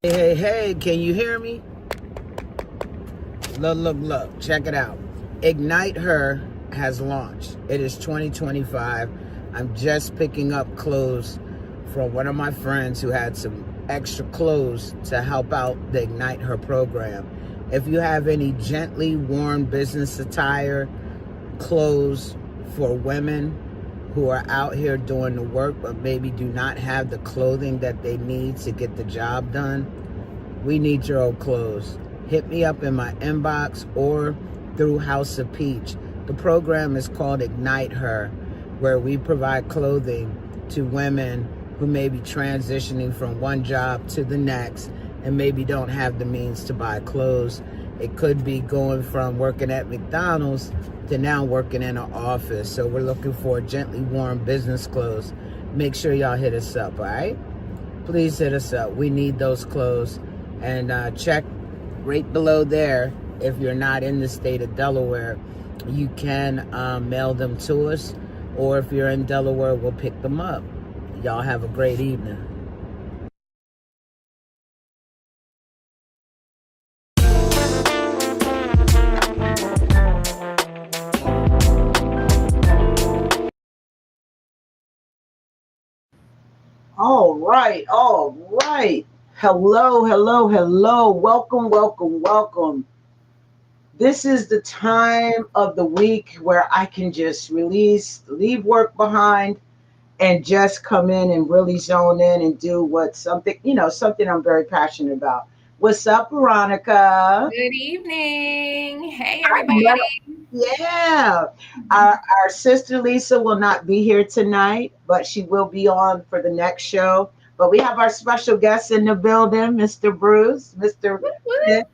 Hey, can you hear me? Look, check it out. Ignite Her has launched. It is 2025. I'm just picking up clothes from one of my friends who had some extra clothes to help out the Ignite Her program. If you have any gently worn business attire, clothes for women who are out here doing the work but maybe do not have the clothing that they need to get the job done, we need your old clothes. Hit me up in my inbox or through House of Peach. The program is called Ignite Her, where we provide clothing to women who may be transitioning from one job to the next and maybe don't have the means to buy clothes. It could be going from working at McDonald's to now working in an office. So we're looking for gently worn business clothes. Make sure y'all hit us up, all right? Please hit us up. We need those clothes. And check right below there. If you're not in the state of Delaware, you can mail them to us. Or if you're in Delaware, we'll pick them up. Y'all have a great evening. All right, all right. Hello. Welcome. This is the time of the week where I can just leave work behind, and just come in and really zone in and do something I'm very passionate about. What's up, Veronica? Good evening. Hey, I everybody. know. Yeah. Our sister Lisa will not be here tonight, but she will be on for the next show. But we have our special guest in the building, Mr. Bruce, Mr. Whoop, whoop. Pitt,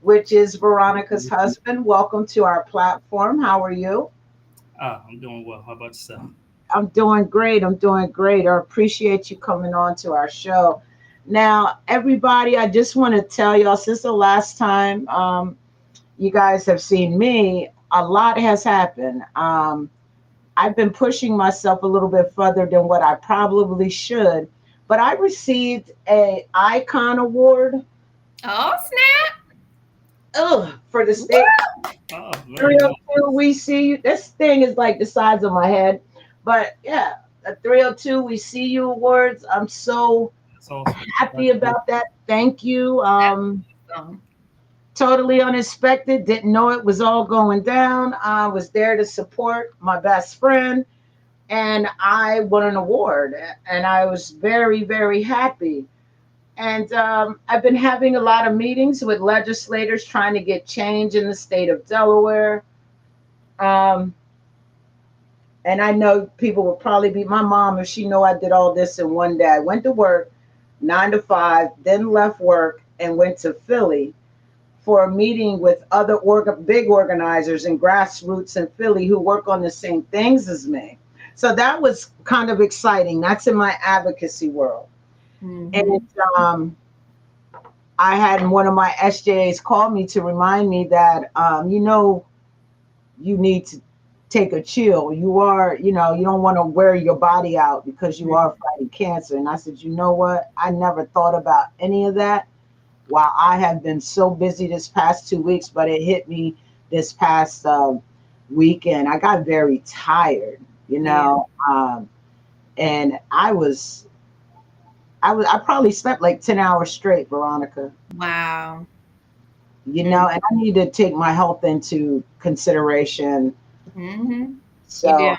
which is Veronica's husband. Welcome to our platform. How are you? I'm doing well. How about yourself? I'm doing great. I appreciate you coming on to our show. Now, everybody, I just want to tell y'all since the last time you guys have seen me, a lot has happened. I've been pushing myself a little bit further than what I probably should, but I received a icon award, Oh, snap. for the Woo. state Oh, very nice. 302. We see you. This thing is like the size of my head, but yeah, the 302 We See You awards. I'm so That's awesome. happy about that. Thank you. Awesome. Totally unexpected. Didn't know it was all going down. I was there to support my best friend, and I won an award, and I was very, very happy. And I've been having a lot of meetings with legislators trying to get change in the state of Delaware. Um, and I know people will probably be my mom if she know I did all this in one day. I went to work 9 to 5, then left work and went to Philly for a meeting with other big organizers and grassroots in Philly who work on the same things as me. So that was kind of exciting. That's in my advocacy world. And Mm-hmm. I had one of my SJAs call me to remind me that, you need to take a chill. You don't want to wear your body out because you are fighting cancer. And I said, you know what? I never thought about any of that while I have been so busy this past 2 weeks, but it hit me this past weekend. I got very tired, Yeah. and I probably slept like 10 hours straight, Veronica, Wow. and I need to take my health into consideration. Mm-hmm. You do. So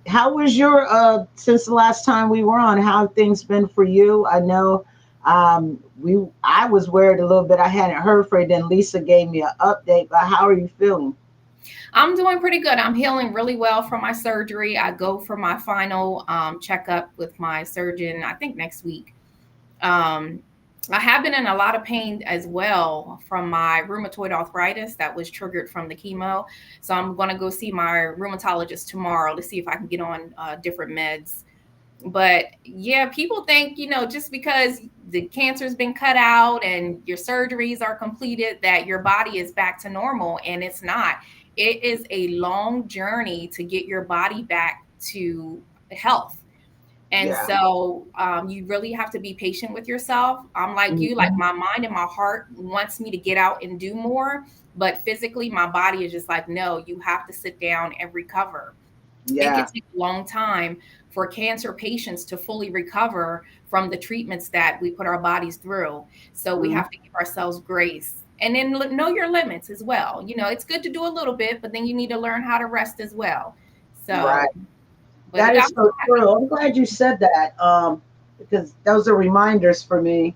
how was your since the last time we were on? How have things been for you? I know we I was worried a little bit. I hadn't heard from you. Then Lisa gave me an update. But how are you feeling? I'm doing pretty good. I'm healing really well from my surgery. I go for my final checkup with my surgeon, I think next week. Um, I have been in a lot of pain as well from my rheumatoid arthritis that was triggered from the chemo. So I'm going to go see my rheumatologist tomorrow to see if I can get on different meds. But yeah, people think, just because the cancer's been cut out and your surgeries are completed, that your body is back to normal. And it's not. It is a long journey to get your body back to health. And Yeah. so you really have to be patient with yourself. I'm like you, like Mhm. my mind and my heart wants me to get out and do more, but physically my body is just like, no, you have to sit down and recover. It can Yeah. take a long time for cancer patients to fully recover from the treatments that we put our bodies through. So we Mhm. have to give ourselves grace and then know your limits as well. You know, it's good to do a little bit, but then you need to learn how to rest as well. Right. So, but That I'm is so happy. true. I'm glad you said that. Because those are reminders for me.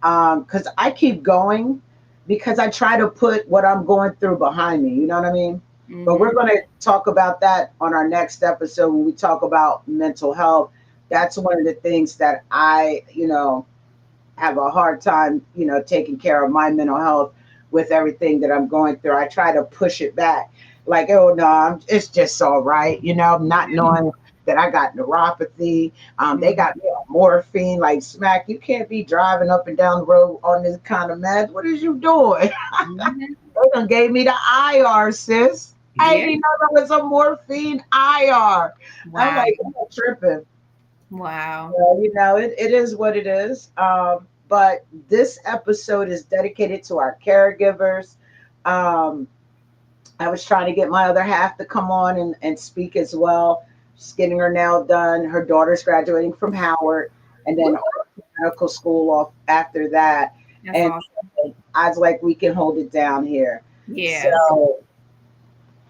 Because I keep going because I try to put what I'm going through behind me. You know what I mean? But we're Hmm. going to talk about that on our next episode when we talk about mental health. That's one of the things that I have a hard time taking care of my mental health with everything that I'm going through. I try to push it back. Like, oh no, it's just all right, not knowing that I got neuropathy. They Hmm. got me on morphine, like smack. You can't be driving up and down the road on this kind of meds. What is you doing? Hmm. They done gave me the IR, sis. I Yeah. didn't know that was a morphine IR. I'm Wow. like, I'm tripping. Wow. It is what it is. But this episode is dedicated to our caregivers. Um, I was trying to get my other half to come on and speak as well. She's getting her nail done. Her daughter's graduating from Howard and then Woo. off to medical school off after that. That's And awesome. I was like, we can hold it down here. Yes. So,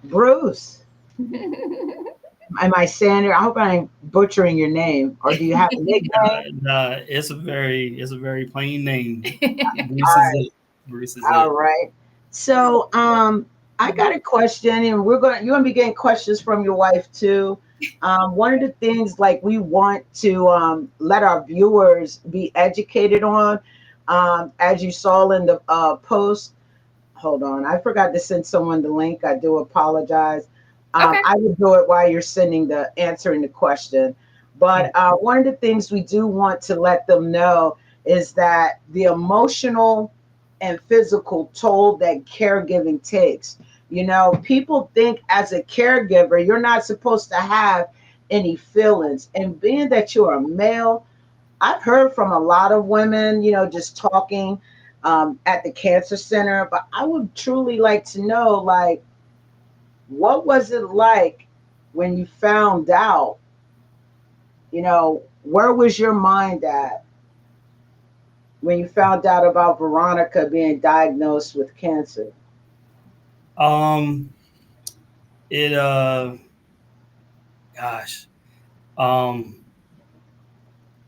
Bruce, am I saying it? I hope I ain't butchering your name. Or do you have a nickname? Nah, it's a very plain name. Bruce is All it. Bruce is right. All it. right. So, I got a question, and you're gonna be getting questions from your wife too. One of the things like we want to let our viewers be educated on, as you saw in the post. Hold on, I forgot to send someone the link. I do apologize. Okay. I will do it while you're sending the answering the question. But one of the things we do want to let them know is that the emotional and physical toll that caregiving takes. People think as a caregiver, you're not supposed to have any feelings. And being that you're a male, I've heard from a lot of women just talking at the cancer center, but I would truly like to know, like, what was it like when you found out? Where was your mind at when you found out about Veronica being diagnosed with cancer? Um, it gosh, um,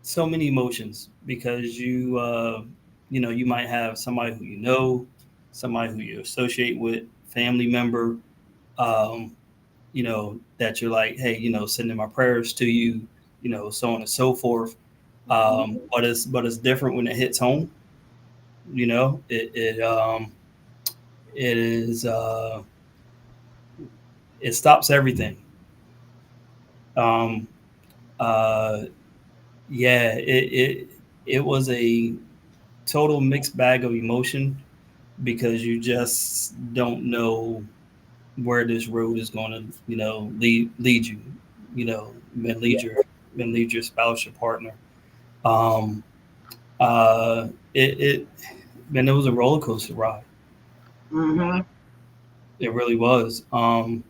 so many emotions because you might have somebody who somebody who you associate with, family member, um, that you're like, hey, sending my prayers to you, so on and so forth. But it's different when it hits home. It is it stops everything. Um, uh, yeah, it was a total mixed bag of emotion because you just don't know where this road is going to lead you. And Yeah. lead your spouse, your partner. Um, it man, it was a roller coaster ride. Hmm. It really was. And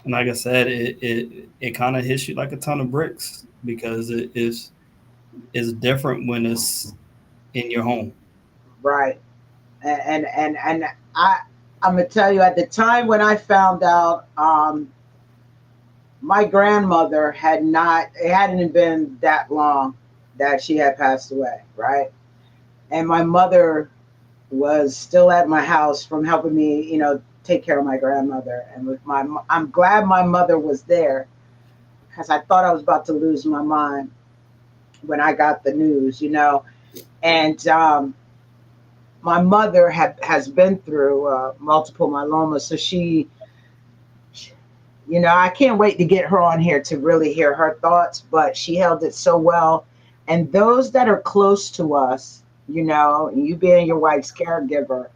like I said, it kind of hits you like a ton of bricks because it's different when it's in your home. Right. And I'm gonna tell you, at the time when I found out, my grandmother had not. It hadn't been that long that she had passed away, right? And my mother was still at my house from helping me take care of my grandmother. And I'm glad my mother was there because I thought I was about to lose my mind when I got the news. And my mother has been through multiple myeloma, so I can't wait to get her on here to really hear her thoughts. But she held it so well, and those that are close to us, and you being your wife's caregiver,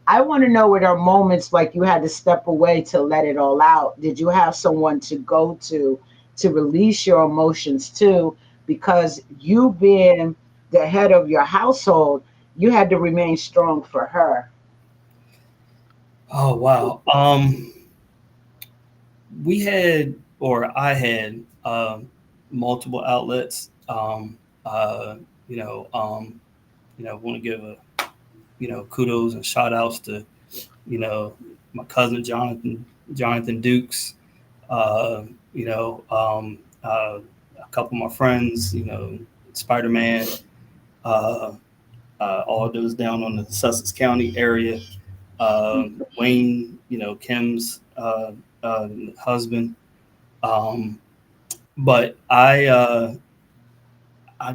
I want to know, were there moments like you had to step away to let it all out? Did you have someone to go to release your emotions to? because you being the head of your household, you had to remain strong for her. Oh wow. We had, or I had, multiple outlets. Uh, you know, um, Want to give a kudos and shout outs to you know my cousin Jonathan Dukes. Uh, you know, a couple of my friends. Spider Man. Uh, all those down on the Sussex County area. Wayne, Kim's husband. Um, but I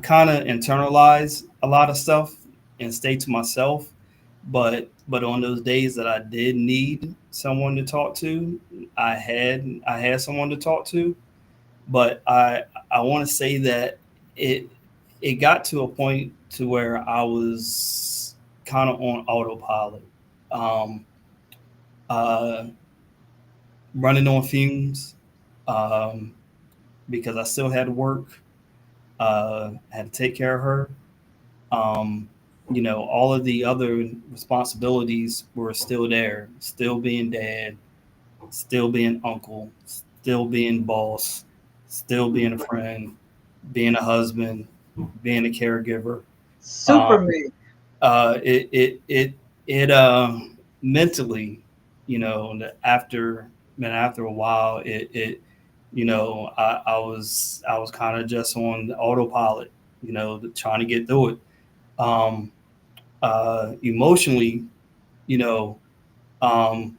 kind of internalize a lot of stuff and stay to myself. But on those days that I did need someone to talk to, I had someone to talk to. But I want to say that it it got to a point to where I was kind of on autopilot, um, uh, running on fumes, um, because I still had to work, had to take care of her. Um, all of the other responsibilities were still there, still being dad, still being uncle, still being boss, still being a friend, being a husband, being a caregiver. Um, Superman. it mentally, after after a while, I was kind of just on the autopilot, trying to get through it. Um, Emotionally, you know, um,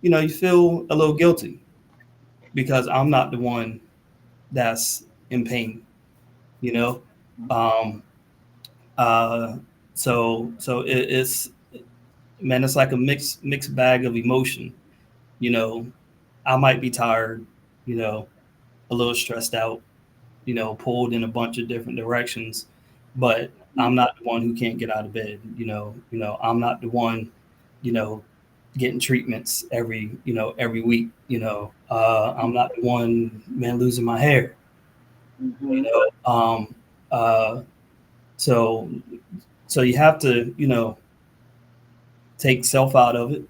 you feel a little guilty because I'm not the one that's in pain, you know. Um, uh, it's man, it's like a mixed bag of emotion. You know, I might be tired, you know, a little stressed out, pulled in a bunch of different directions, but I'm not the one who can't get out of bed. I'm not the one, you know, getting treatments every week. I'm not the one, man, losing my hair. You Hmm. know, uh, so so you have to, take self out of it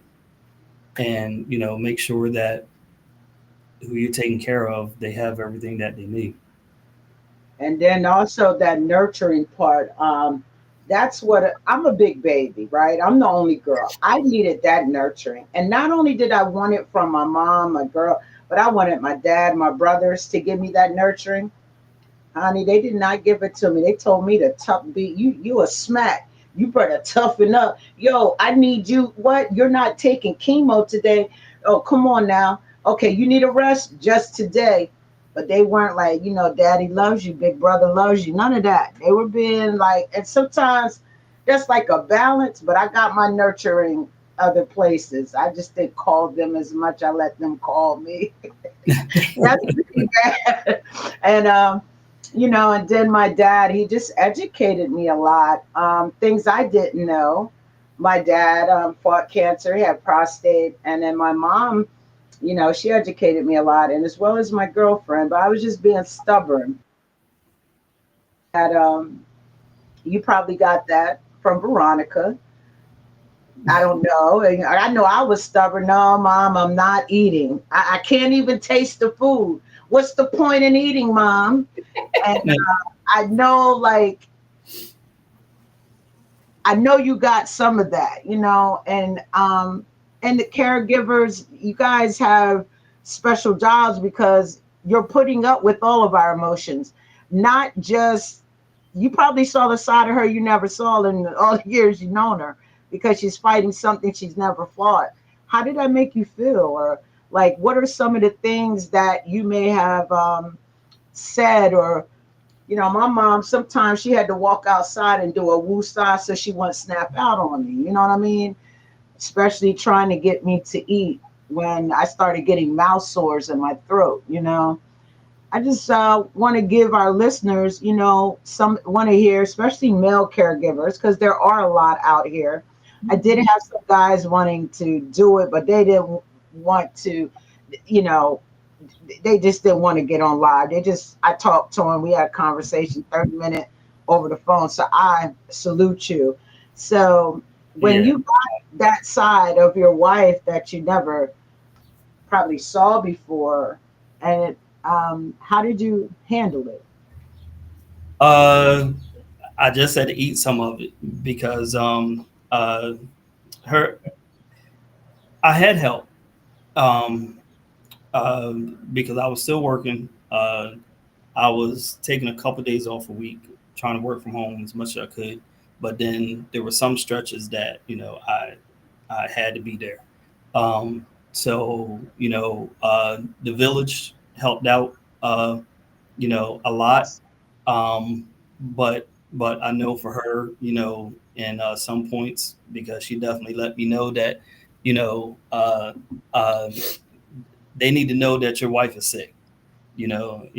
and make sure that who you're taking care of, they have everything that they need. And then also that nurturing part. That's what I'm, a big baby, right? I'm the only girl. I needed that nurturing. And not only did I want it from my mom, my girl, but I wanted my dad, my brothers to give me that nurturing. Honey, they did not give it to me. They told me to tough be you a smack. You better toughen up. Yo, I need you. What? You're not taking chemo today. Oh, come on now. Okay, you need a rest just today. But they weren't like, daddy loves you, big brother loves you. None of that. They were being like, and sometimes that's like a balance, but I got my nurturing other places. I just didn't call them as much. I let them call me. That's pretty bad. And and then my dad, he just educated me a lot. Things I didn't know. My dad fought cancer, he had prostate, and then my mom, she educated me a lot, and as well as my girlfriend. But I was just being stubborn. That you probably got that from Veronica. I don't know. And I know I was stubborn. No, mom, I'm not eating. I can't even taste the food. What's the point in eating, mom? And I know, like, I know you got some of that, and the caregivers, you guys have special jobs because you're putting up with all of our emotions, not just you probably saw the side of her you never saw in all the years you've known her because she's fighting something she's never fought. How did that make you feel? Or like, what are some of the things that you may have said? Or my mom, sometimes she had to walk outside and do a woo-saw so she wouldn't snap out on me. You know what I mean? Especially trying to get me to eat when I started getting mouth sores in my throat. I just want to give our listeners, some want to hear, especially male caregivers, because there are a lot out here. I did have some guys wanting to do it, but they didn't want to, you know, they just didn't want to get on live. I talked to him. We had a conversation, 30-minute over the phone. So I salute you. So when Yeah. you got that side of your wife that you never probably saw before, and how did you handle it? Uh, I just had to eat some of it because her I had help um, because I was still working. I was taking a couple of days off a week, trying to work from home as much as I could. But then there were some stretches that I had to be there. So the village helped out a lot. Yes. Um, but I know for her, in some points, because she definitely let me know that you know uh, uh, they need to know that your wife is sick. And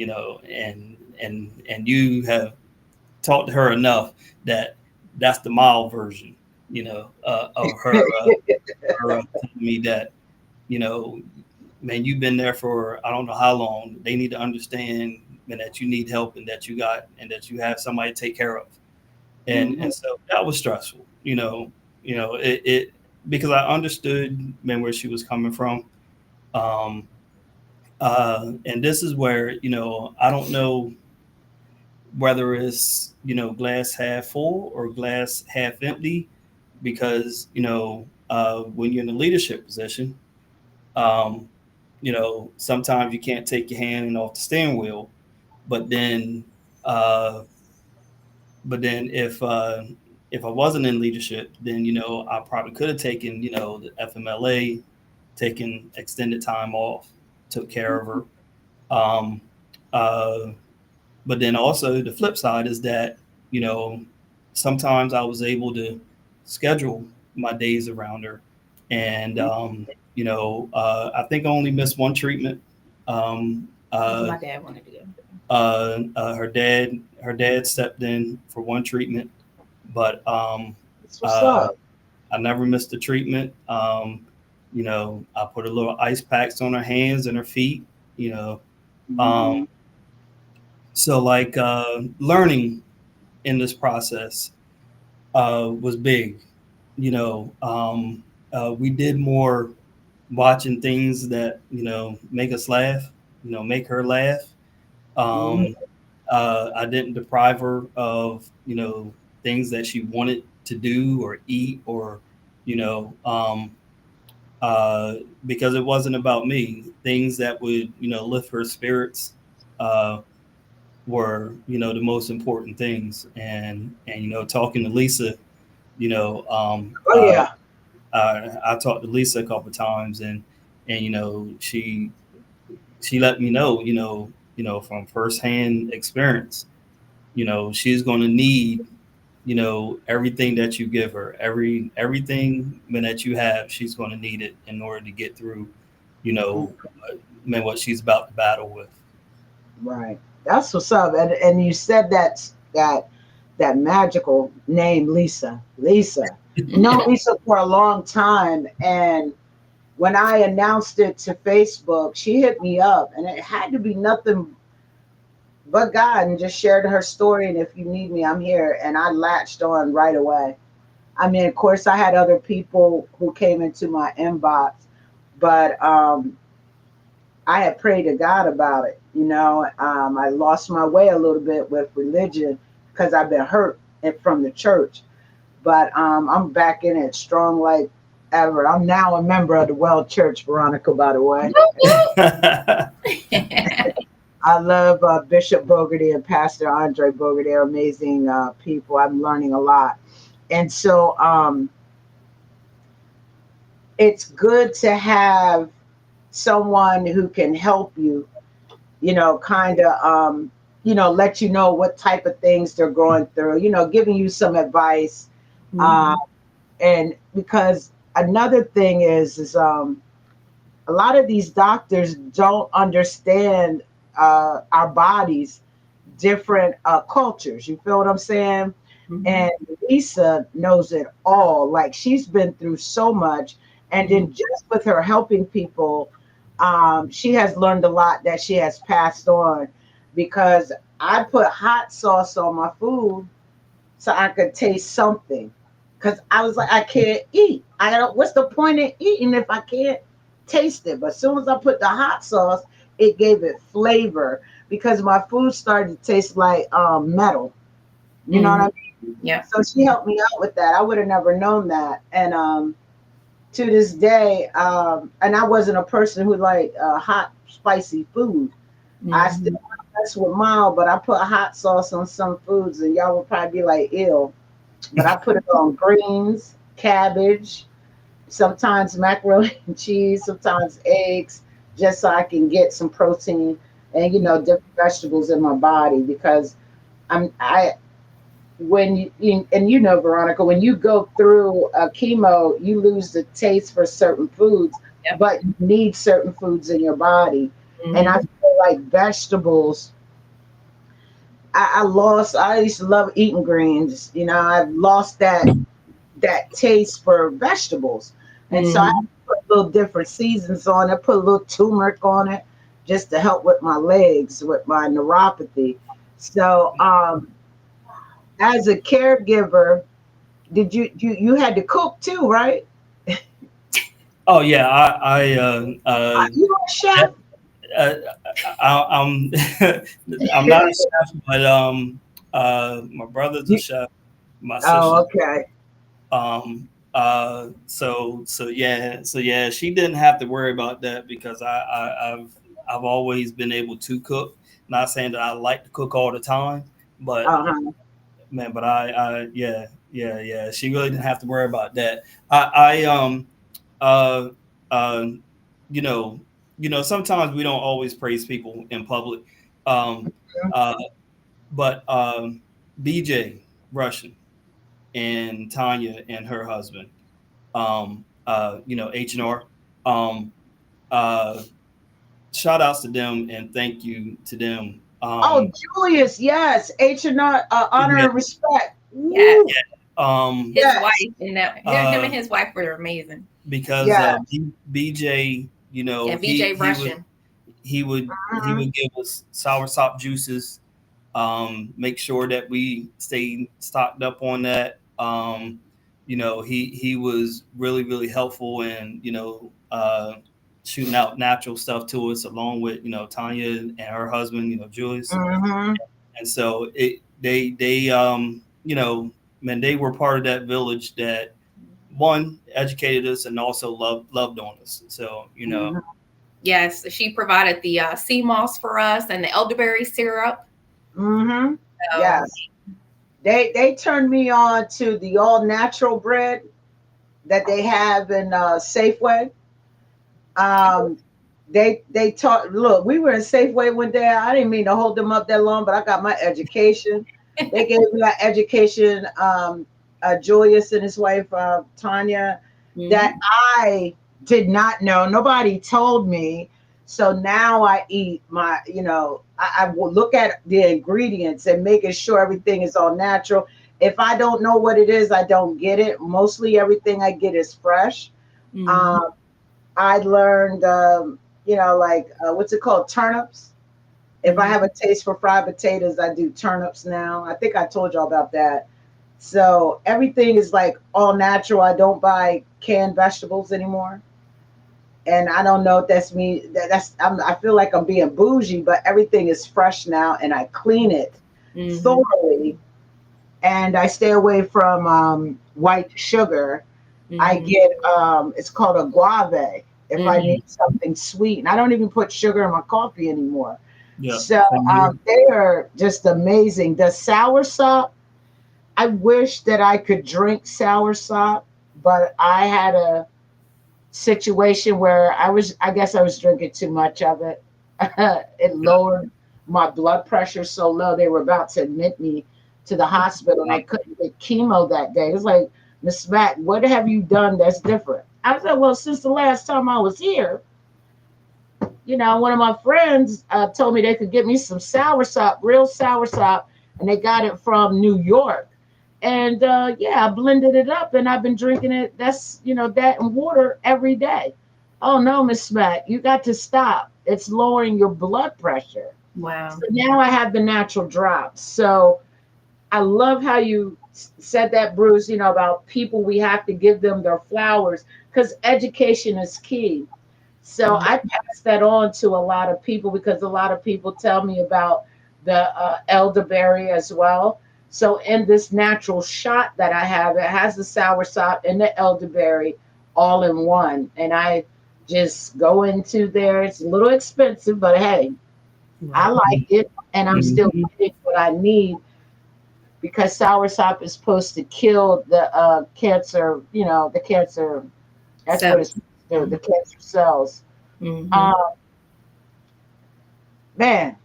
you have talked to her enough that that's the mild version, of her telling me that, you know, man, you've been there for I don't know how long. They need to understand, man, that you need help and that you have somebody to take care of. And Mhm. so that was stressful, it because I understood, man, where she was coming from. Um, and this is where, I don't know whether it's, glass half full or glass half empty, because, when you're in a leadership position, um, sometimes you can't take your hand off the steering wheel, but then, uh, if I wasn't in leadership, then, I probably could have taken, the FMLA, taken extended time off, took care of her. Um, uh, But then also the flip side is that, you know, sometimes I was able to schedule my days around her. And, I think I only missed one treatment. Um, Because uh, my dad wanted to go. her dad stepped in for one treatment, but That's what's uh, up. I never missed a treatment. I put a little ice packs on her hands and her feet, you know. Um, Mhm. so like learning in this process was big. We did more watching things that make us laugh, make her laugh. Mhm. Um, I didn't deprive her of things that she wanted to do or eat or you know um, because it wasn't about me. Things that would lift her spirits uh, were the most important things. And talking to Lisa, you know um, Oh uh, yeah. I talked to Lisa a couple of times, and she let me know, from firsthand experience, she's going to need everything that you give her, everything that you have, she's going to need it in order to get through you know what she's about to battle with. Right. That's what's up. And you said that magical name, Lisa. Lisa. No, Lisa for a long time. And when I announced it to Facebook, she hit me up, and it had to be nothing but God, and just shared her story. And if you need me, I'm here. And I latched on right away. I mean, of course, I had other people who came into my inbox, but I had prayed to God about it. I lost my way a little bit with religion because I've been hurt from the church. But I'm back in it strong like ever. I'm now a member of the Well Church, Veronica, by the way. I love Bishop Bogarty and Pastor Andre Bogarty. They're amazing people. I'm learning a lot. And so it's good to have someone who can help you, kind of, let you know what type of things they're going through, giving you some advice. Uh, Mhm. and because another thing is a lot of these doctors don't understand our bodies, different cultures. You feel what I'm saying? Mhm. And Lisa knows it all. Like she's been through so much, and Mhm. then just with her helping people, She has learned a lot that she has passed on because I put hot sauce on my food so I could taste something. Cause I was like, I can't eat. I don't. What's the point in eating if I can't taste it? But as soon as I put the hot sauce, it gave it flavor because my food started to taste like metal. You know what I Mhm. mean? Yeah. So she helped me out with that. I would have never known that. And to this day, and I wasn't a person who liked hot, spicy food. I still Mhm. mess with mild, but I put hot sauce on some foods, and y'all would probably be like, ew. But I put it on greens, cabbage, sometimes macaroni and cheese, sometimes eggs, just so I can get some protein and different vegetables in my body because I when and Veronica, when you go through chemo, you lose the taste for certain foods, Yep. but you need certain foods in your body. And I Mhm. feel like vegetables, I lost. I used to love eating greens. I've lost that taste for vegetables, and so I Mhm. put little different seasons on it. Put a little turmeric on it just to help with my legs, with my neuropathy. So, as a caregiver, did you had to cook too, right? Oh yeah, You a chef? def- uh, I'm I'm not a chef, but my brother's a You- chef, my sister. oh, okay. So yeah, she didn't have to worry about that because I've always been able to cook. Not saying that I like to cook all the time, but Uh-huh. man, but yeah. She really didn't have to worry about that. I uh uh you know sometimes we don't always praise people in public. Um uh but BJ Russian and Tanya and her husband, H&R, um uh shout outs to them and thank you to them. Oh, Julius, yes. H&R, honor Yeah, and respect. Yes. Woo. um His wife Yes. and him uh and his wife were amazing. because Yes. BJ, Yeah, he BJ Russian. he Mhm. would give us sour sop juices, make sure that we stay stocked up on that. He was really helpful in shooting out natural stuff to us, along with Tanya and her husband, Julius. Mhm. And so they man, they were part of that village that one educated us and also loved on us. So Mhm. Yes, she provided the sea moss for us and the elderberry syrup. Mhm. So Yes. They turned me on to the all natural bread that they have in Safeway. Um, they taught. Look, we were in Safeway one day. I didn't mean to hold them up that long, but I got my education. They gave me that education. Julius and his wife Tanya, that mhm. I did not know. Nobody told me. So now I eat my. I will look at the ingredients and making sure everything is all natural. If I don't know what it is, I don't get it. Mostly everything I get is fresh. Mhm. Um, I learned, like what's it called, turnips. If I have Mhm. a taste for fried potatoes, I do turnips now. I think I told y'all about that. So everything is like all natural. I don't buy canned vegetables anymore, and I don't know if that's me. I feel like I'm being bougie, but everything is fresh now, and I clean it Mhm. thoroughly, and I stay away from white sugar. I Mhm. get it's called a guave if I Mhm. need something sweet. And I don't even put sugar in my coffee anymore. yeah, So same here. they are just amazing. The sour sop, I wish that I could drink sour sop, but I had a situation where I guess I was drinking too much of it. It Yeah. lowered my blood pressure so low they were about to admit me to the hospital and I couldn't get chemo that day. It was like, Miss Mack, what have you done that's different? I said, well, since the last time I was here, one of my friends told me they could get me some soursop, real soursop, and they got it from New York. And yeah, I blended it up and I've been drinking it. That's, that and water every day. "Oh no, Miss Matt, you got to stop. It's lowering your blood pressure." Wow. So now I have the natural drops. So I love how you said that, Bruce, about people, we have to give them their flowers because education is key. So Mhm. I pass that on to a lot of people because a lot of people tell me about the elderberry as well. So in this natural shot that I have, it has the soursop and the elderberry all in one. And I just go into there. It's a little expensive, but hey, I Right. like it, and I'm still Mhm. getting what I need because soursop is supposed to kill the cancer. The cancer. That's what So, it's supposed to do, the cancer cells. mhm. Um, Man,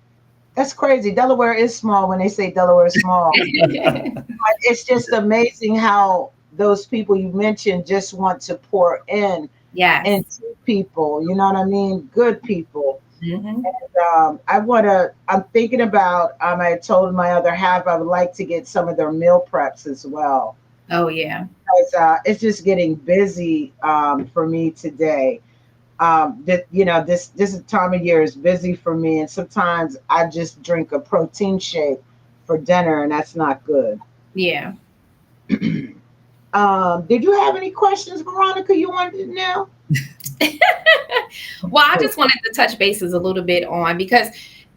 that's crazy. Delaware is small when they say Delaware is small. But it's just amazing how those people you mentioned just want to pour in Yes. into people. You know what I mean? Good people. Hmm. I'm thinking about, I told my other half I would like to get some of their meal preps as well. Oh yeah. Because it's just getting busy for me today. That this time of year is busy for me, and sometimes I just drink a protein shake for dinner, and that's not good. Yeah. Did you have any questions, Veronica, you wanted to know? Well, I just wanted to touch bases a little bit on, because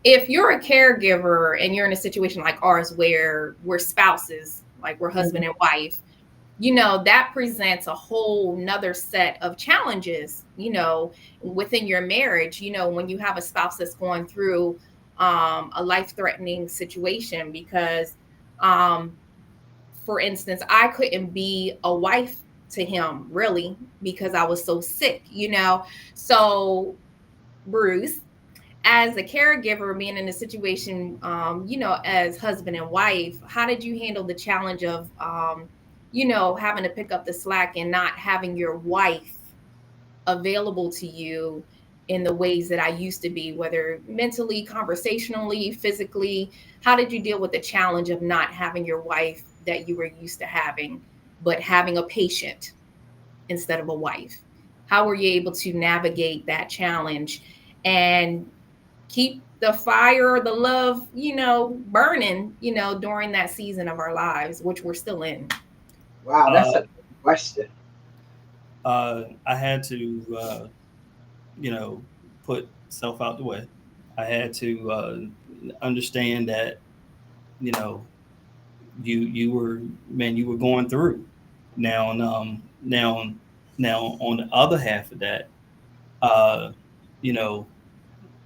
if you're a caregiver and you're in a situation like ours where we're spouses, like we're husband and wife, that presents a whole nother set of challenges, within your marriage, when you have a spouse that's going through a life-threatening situation. Because for instance, I couldn't be a wife to him really because I was so sick. So Bruce, as a caregiver, being in a situation, as husband and wife, how did you handle the challenge of, having to pick up the slack and not having your wife available to you in the ways that I used to be, whether mentally, conversationally, physically? How did you deal with the challenge of not having your wife that you were used to having, but having a patient instead of a wife? How were you able to navigate that challenge and keep the fire, the love, burning, during that season of our lives, which we're still in? Wow, that's Uh, a good question. I had to, you know, put self out the way. I had to understand that, you know, you were, man, you were going through. Now, now on the other half of that, uh, you know,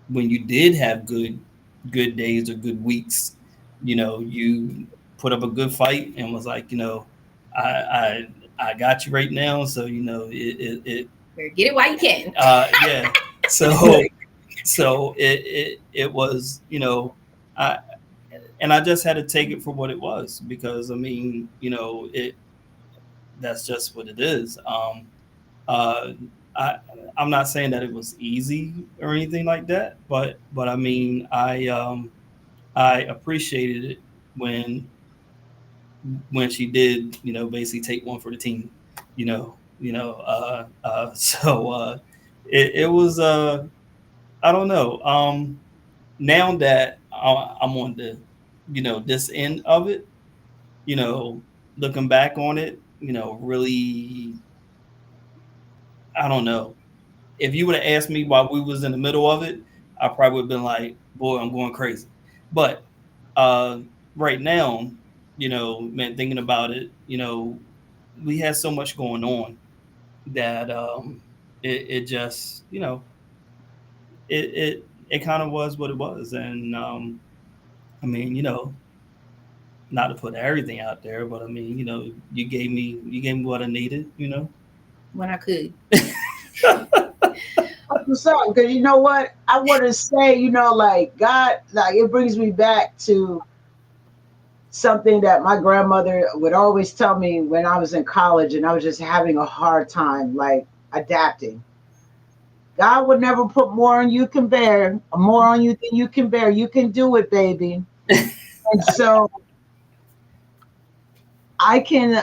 when you did have good days or good weeks, you put up a good fight and was like, I I got you right now. So Get it while you can. yeah. So it was, I and I just had to take it for what it was, because I mean, that's just what it is. Uh, I I'm not saying that it was easy or anything like that, but I mean, I appreciated it when she did, basically take one for the team, so it was I don't know. Now that I'm on the, this end of it, you know, looking back on it, really, I don't know. If you would have asked me while we was in the middle of it, I probably would have been like, boy, I'm going crazy. But uh, right now, man, thinking about it, we had so much going on that it just, it kind of was what it was. And I mean, not to put everything out there, but I mean, you gave me what I needed. When I could. What's up? Because you know what? I want to say, like God, like it brings me back to something that my grandmother would always tell me when I was in college and I was just having a hard time, like adapting. God would never put more on you can bear, more on you than you can bear. You can do it, baby. And so I can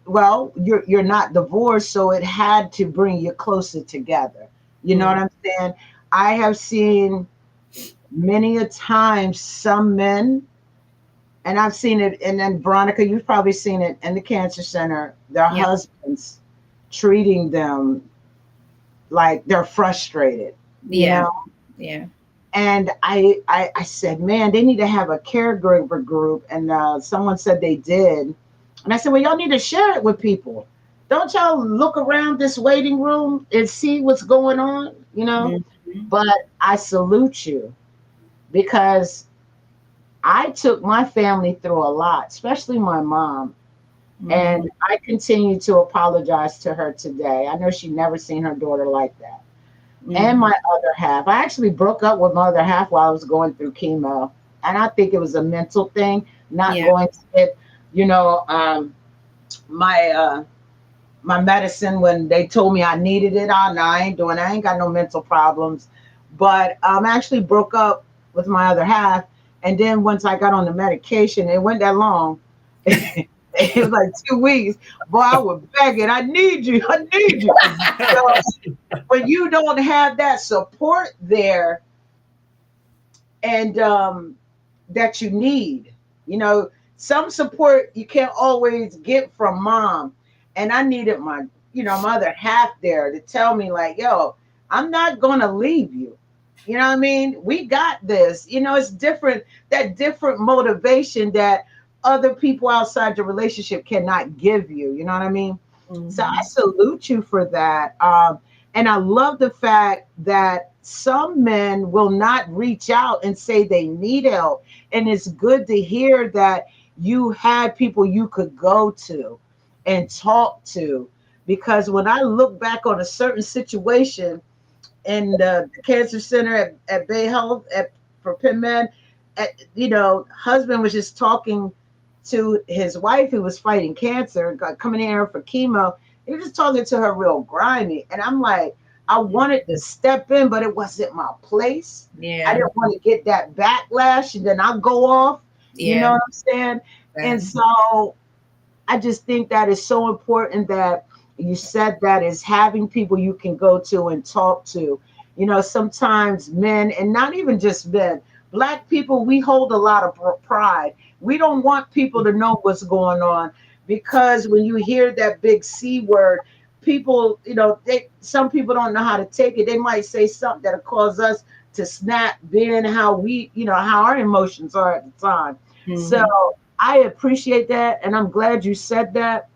well, you're not divorced, so it had to bring you closer together. You know what Mm, I'm saying? I have seen many a time some men, and I've seen it, and then Veronica, you've probably seen it in the cancer center, their yeah, husbands treating them like they're frustrated, you yeah, know? yeah, And I said, man, they need to have a caregiver group. And someone said they did. And I said, well, y'all need to share it with people. Don't y'all look around this waiting room and see what's going on, you know? mhm, But I salute you because I took my family through a lot, especially my mom. mhm, And I continue to apologize to her today. I know she never seen her daughter like that. And mhm. my other half. I actually broke up with my other half while I was going through chemo. And I think it was a mental thing, not Yeah, going to get, you know, my my medicine when they told me I needed it. Oh, no, I ain't doing it. I ain't got no mental problems. But I actually broke up with my other half. And then once I got on the medication, it went that long. It was like 2 weeks. Boy, I was begging, I need you. I need you. So when you don't have that support there, and that you need, you know, some support you can't always get from mom. And I needed my, you know, my other half there to tell me, like, yo, I'm not gonna leave you. You know what I mean? We got this. You know, it's different, that different motivation that other people outside your relationship cannot give you. You know what I mean? So I mhm. salute you for that. And I love the fact that some men will not reach out and say they need help. And it's good to hear that you had people you could go to and talk to. Because when I look back on a certain situation in the cancer center at Bay Health for Penman, you know, husband was just talking to his wife who was fighting cancer, coming in here for chemo. He was just talking to her real grimy. And I'm like, I wanted to step in, but it wasn't my place. I Yeah, didn't want to get that backlash and then I go off. You know yeah, what I'm saying? And yeah, so I just think that is so important that you said that is having people you can go to and talk to. You know, sometimes men, and not even just men, black people, we hold a lot of pride. We don't want people to know what's going on because when you hear that big C word, people, you know, some people don't know how to take it. They might say something that'll cause us to snap, being how we, you know, how our emotions are at the time. So mhm. I appreciate that, and I'm glad you said that.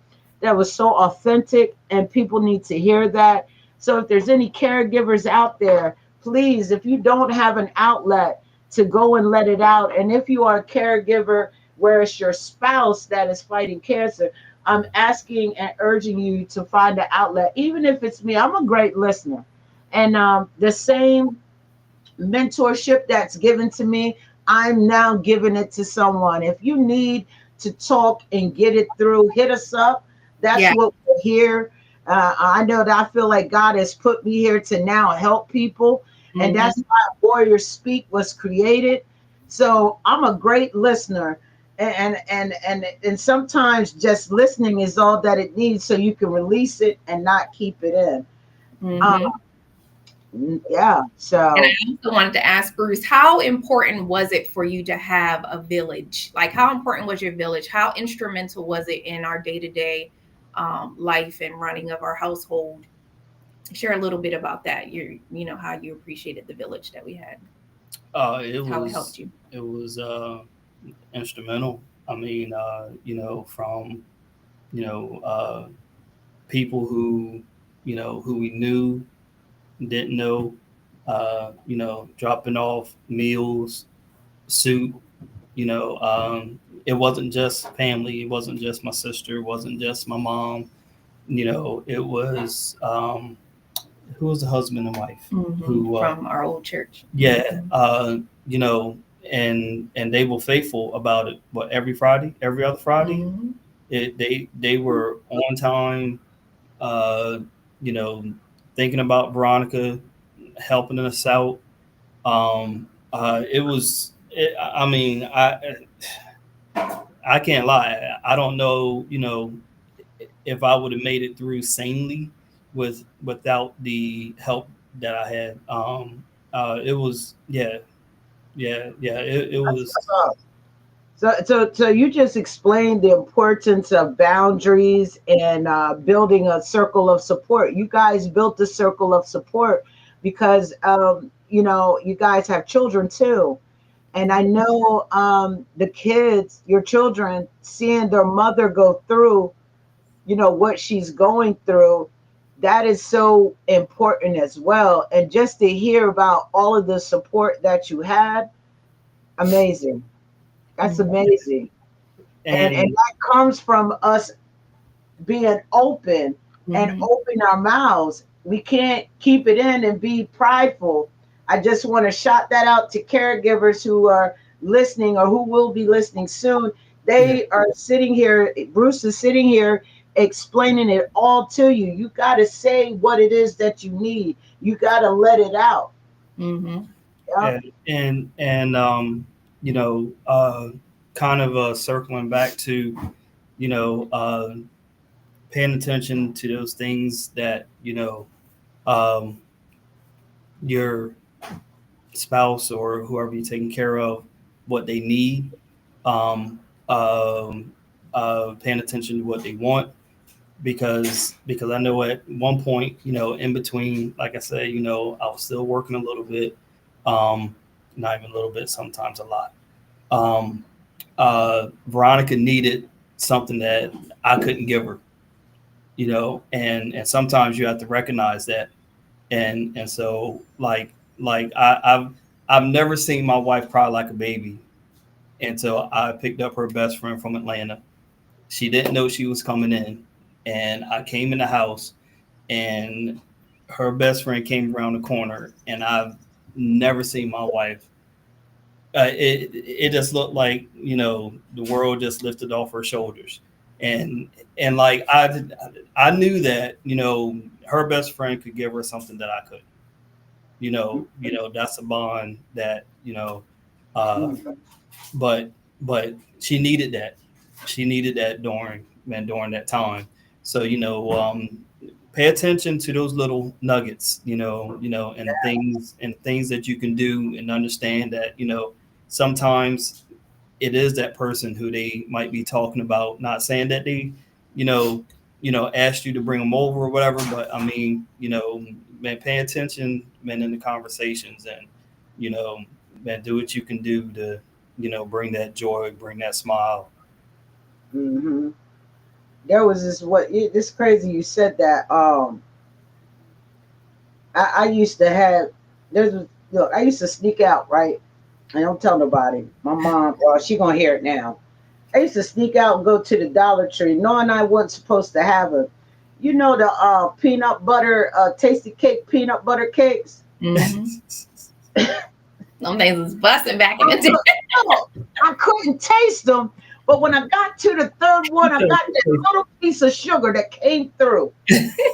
That was so authentic, and people need to hear that. So, if there's any caregivers out there, please, if you don't have an outlet to go and let it out, and if you are a caregiver where it's your spouse that is fighting cancer, I'm asking and urging you to find an outlet, even if it's me. I'm a great listener, and the same mentorship that's given to me, I'm now giving it to someone. If you need to talk and get it through, hit us up. That's Yeah, what we're here. I know that I feel like God has put me here to now help people, and that's mhm. why Warriors Speak was created. So I'm a great listener, and sometimes just listening is all that it needs, so you can release it and not keep it in. Um, Mhm. yeah. And So I also wanted to ask Bruce, how important was it for you to have a village? Like, how important was your village? How instrumental was it in our day-to-day life and running of our household? Share a little bit about that. You know, how you appreciated the village that we had, It how it helped was you. it was instrumental. I mean, you know, from you know people who who we knew, didn't know, you know, dropping off meals, soup. You know, it wasn't just family. It wasn't just my sister. It wasn't just my mom. You know, it was who was the husband and wife who From our old church. yeah, you know, and they were faithful about it. But every Friday, every other Friday, Hmm. they were on time. Uh, you know, thinking about Veronica, helping us out. It was. I mean, I can't lie. I don't know. You know, if I would have made it through sanely without the help that I had. It was yeah. It That's was tough. So you just explained the importance of boundaries and building a circle of support. You guys built a circle of support because you guys have children too, and I know the kids, your children, seeing their mother go through, what she's going through, that is so important as well. And just to hear about all of the support that you had, amazing. That's amazing. And and that comes from us being open and Mhm. open our mouths. We can't keep it in and be prideful. I just want to shout that out to caregivers who are listening or who will be listening soon. yeah, They are sitting here, Bruce is sitting here explaining it all to you. You got to say what it is that you need. You got to let it out. Mhm. Yeah. and you know, kind of circling back to you know, paying attention to those things that um, your spouse or whoever you're taking care of, what they need, um, um, paying attention to what they want, because I know at one point, in between, like I said, I was still working a little bit, um, not even a little bit, sometimes a lot. Um, Veronica needed something that I couldn't give her, and sometimes you have to recognize that, and so I've never seen my wife cry like a baby until I picked up her best friend from Atlanta. She didn't know she was coming in, and I came in the house, and her best friend came around the corner, and I've never seen my wife. It just looked like the world just lifted off her shoulders, and like I knew that her best friend could give her something that I couldn't. That's a bond that uh, Mhm. but she needed that. She needed that during that time. So pay attention to those little nuggets, and things that you can do, and understand that sometimes it is that person who they might be talking about. Not saying that they, you know, asked you to bring them over or whatever, but I mean, man, pay attention, man, in the conversations, and you know, man, do what you can do to, bring that joy, bring that smile. Mhm. There was this crazy you said that. I used to have there's look, I used to sneak out, right? I don't tell nobody. My mom, well, she gonna hear it now. I used to sneak out and go to the Dollar Tree, knowing I wasn't supposed to have a, the peanut butter, tasty cake, peanut butter cakes. Mhm. Them things was busting back in I the day. no, I couldn't taste them, but when I got to the third one, I got that little piece of sugar that came through.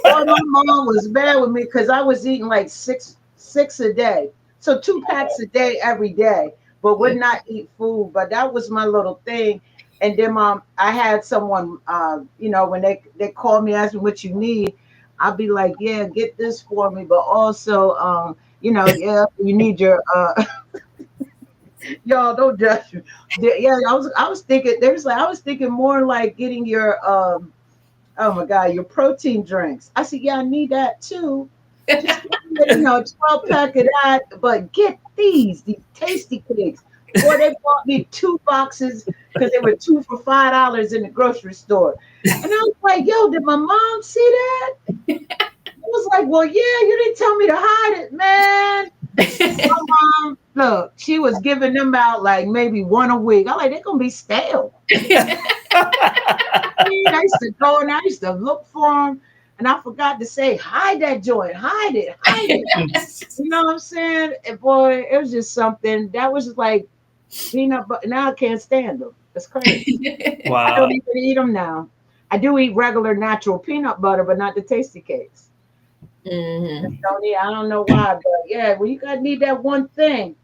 Boy, my mom was mad with me because I was eating like six a day. So 2 packs a day every day, but would not eat food. But that was my little thing. And then I had someone, when they call me asking what you need, I'll be like, yeah, get this for me. But also, yeah, you need your y'all don't judge me. Yeah, I was thinking I was thinking more like getting your oh my God, your protein drinks. I said, yeah, I need that too. Just give me, 12 pack of that, but get these tasty cakes. Boy, they bought me 2 boxes because they were 2 for $5 in the grocery store. And I was like, yo, did my mom see that? I was like, well, yeah, you didn't tell me to hide it, man. My mom, look, she was giving them out like maybe one a week. I'm like, they're gonna be stale. I used to go and I used to look for them, and I forgot to say, hide that joint, hide it. You know what I'm saying? And boy, it was just something that was like peanut butter. Now I can't stand them. It's crazy. I don't Wow. even eat them now. I do eat regular natural peanut butter, but not the tasty cakes. Mhm. I don't know why, but yeah, when you gotta need that one thing,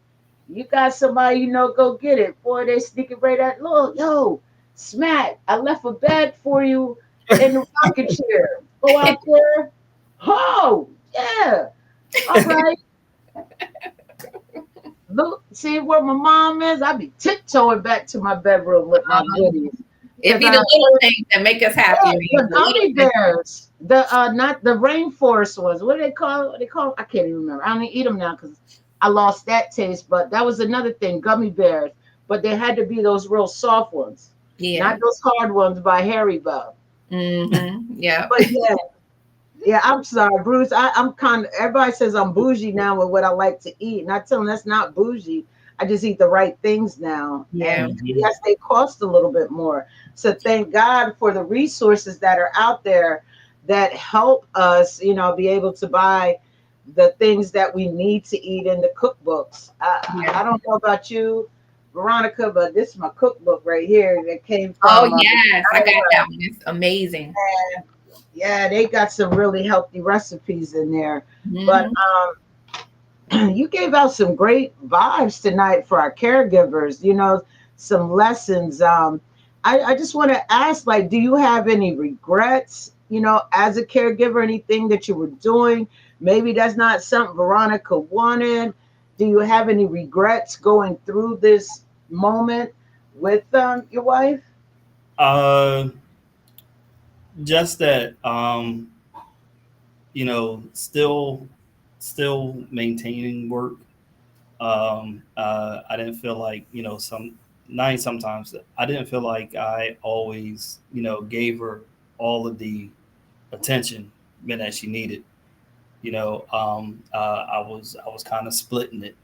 you got somebody go get it. Boy, they sneaking right at look, yo, smack. I left a bag for you. in the rocking chair. Go out there. Oh, yeah. All right. Look, see where my mom is. I be tiptoeing back to my bedroom with my goodies. It'd be I the little things that make us happy. Yeah, the gummy bears, the not the rainforest ones. What do they call? What they call? I can't even remember. I don't eat them now because I lost that taste. But that was another thing, gummy bears. But they had to be those real soft ones, Yeah. not those hard ones by Haribo. Yeah. But yeah, yeah. I'm sorry, Bruce. I'm kind of. Everybody says I'm bougie now with what I like to eat, and I tell them that's not bougie. I just eat the right things now. Yeah. And yes, they cost a little bit more. So thank God for the resources that are out there that help us, be able to buy the things that we need to eat in the cookbooks. I don't know about you, Veronica, but this is my cookbook right here that came Oh from. yes, I got that one. It's amazing. Yeah, they got some really healthy recipes in there. But you gave out some great vibes tonight for our caregivers, some lessons. I just want to ask, like, do you have any regrets, as a caregiver, anything that you were doing? Maybe that's not something Veronica wanted. Do you have any regrets going through this moment with your wife? Uh, just that, still maintaining work. I didn't feel like, sometimes I didn't feel like I always, gave her all of the attention that she needed. I was kind of splitting it,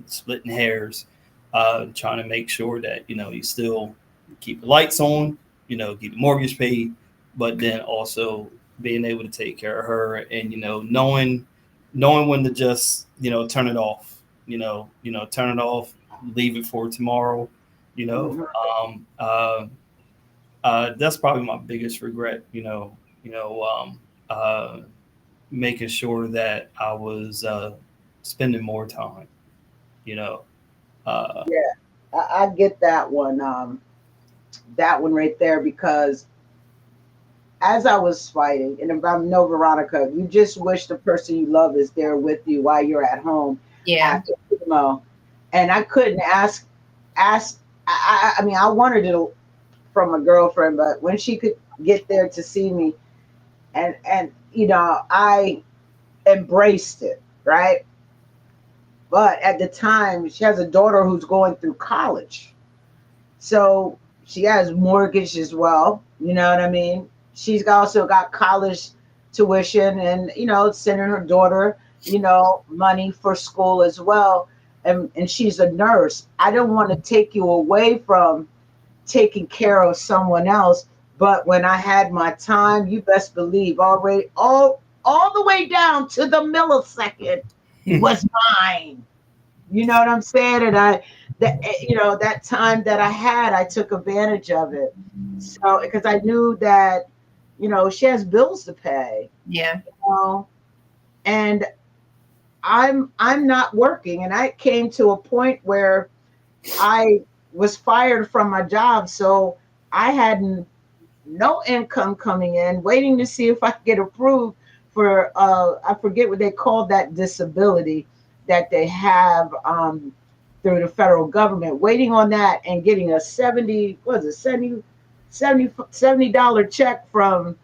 splitting hairs, trying to make sure that you still keep the lights on, keep the mortgage paid, but then also being able to take care of her, and knowing when to just turn it off, turn it off, leave it for tomorrow. you know Mhm. um, uh, that's probably my biggest regret. Making sure that I was spending more time. You know, uh, Yeah, I get that one right there, because as I was fighting, and if I know Veronica, you just wish the person you love is there with you while you're at home Yeah. after chemo. And I couldn't ask. I mean, I wanted it from a girlfriend, but when she could get there to see me, and I embraced it, right? But at the time, she has a daughter who's going through college. So she has mortgage as well. You know what I mean? She's also got college tuition, and sending her daughter, money for school as well. And she's a nurse. I don't want to take you away from taking care of someone else. But when I had my time, you best believe already all the way down to the millisecond was mine. You know what I'm saying? And that time that I had, I took advantage of it. So because I knew that, she has bills to pay, Yeah. you know, and I'm not working. And I came to a point where I was fired from my job. So I had no income coming in, waiting to see if I could get approved for I forget what they call that disability that they have through the federal government, waiting on that and getting a 70 what was it 70 $70 check from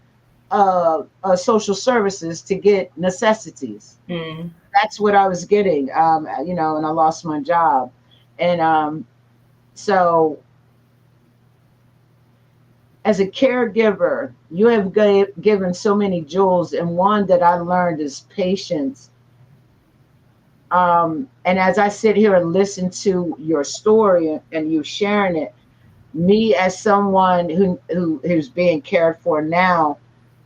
social services to get necessities. Mm. That's what I was getting, and I lost my job. And so as a caregiver, you have given so many jewels, and one that I learned is patience. And as I sit here and listen to your story and you sharing it, me as someone who's being cared for now,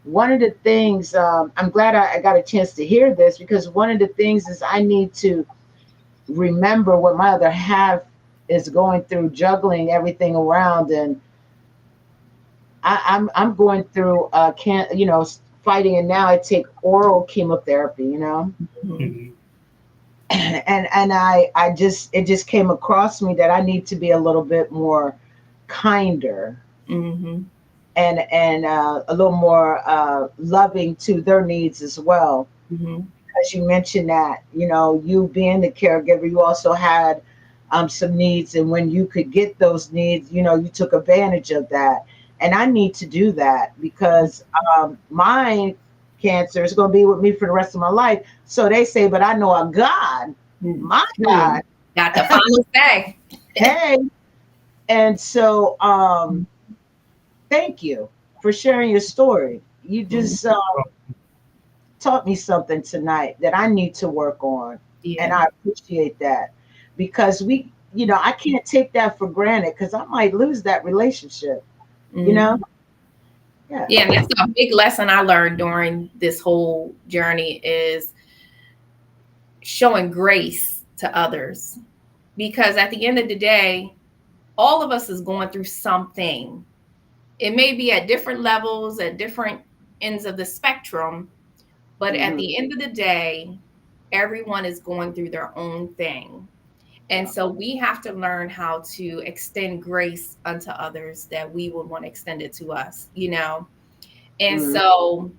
one of the things I'm glad I got a chance to hear this, because one of the things is I need to remember what my other half is going through, juggling everything around. And I'm going through can't fighting, and now I take oral chemotherapy, Mhm. and I just it just came across me that I need to be a little bit more kinder. Mhm. and a little more loving to their needs as well. Mm-hmm. As you mentioned that, you being the caregiver, you also had some needs, and when you could get those needs, you took advantage of that. And I need to do that because my cancer is going to be with me for the rest of my life. So they say, but I know a God, my God, Got the final say. hey. And so thank you for sharing your story. You just taught me something tonight that I need to work on. And Yeah. I appreciate that because I can't take that for granted because I might lose that relationship, you know? Mm-hmm. Yeah. Yeah, and that's a big lesson I learned during this whole journey is showing grace to others. Because at the end of the day, all of us is going through something. It may be at different levels, at different ends of the spectrum, but at Mhm. the end of the day, everyone is going through their own thing. And Yeah. so we have to learn how to extend grace unto others that we would want extended to us. And Mhm. so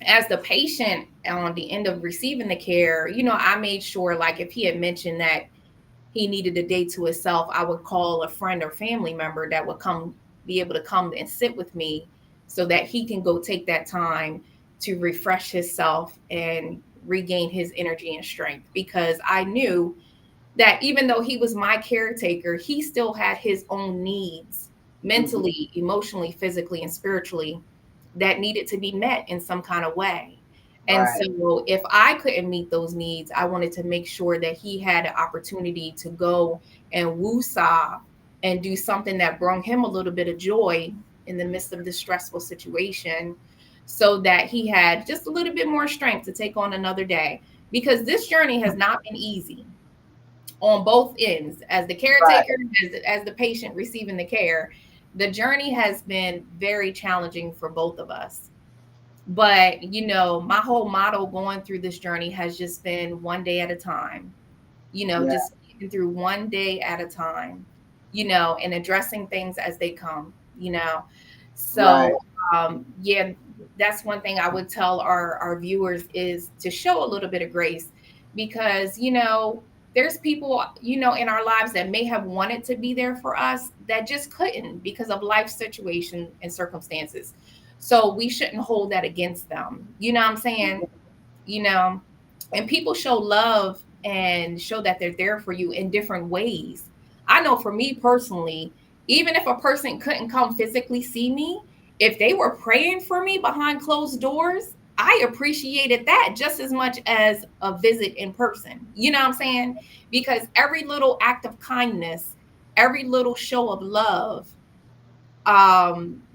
as the patient on the end of receiving the care, I made sure, like, if he had mentioned that he needed a day to himself, I would call a friend or family member that would be able to come and sit with me so that he can go take that time to refresh himself and regain his energy and strength. Because I knew that even though he was my caretaker, he still had his own needs Mhm. mentally, emotionally, physically, and spiritually that needed to be met in some kind of way. And Right. so if I couldn't meet those needs, I wanted to make sure that he had an opportunity to go and woosah and do something that brought him a little bit of joy in the midst of this stressful situation so that he had just a little bit more strength to take on another day. Because this journey has not been easy on both ends, as the Right. caretaker, as the patient receiving the care. The journey has been very challenging for both of us. But, my whole motto going through this journey has just been one day at a time, Yeah. just getting through one day at a time, and addressing things as they come. Right. So, yeah, that's one thing I would tell our viewers is to show a little bit of grace because, there's people, in our lives that may have wanted to be there for us that just couldn't because of life situation and circumstances. So we shouldn't hold that against them. You know what I'm saying? You know, and people show love and show that they're there for you in different ways. I know for me personally, even if a person couldn't come physically see me, if they were praying for me behind closed doors, I appreciated that just as much as a visit in person. You know what I'm saying? Because every little act of kindness, every little show of love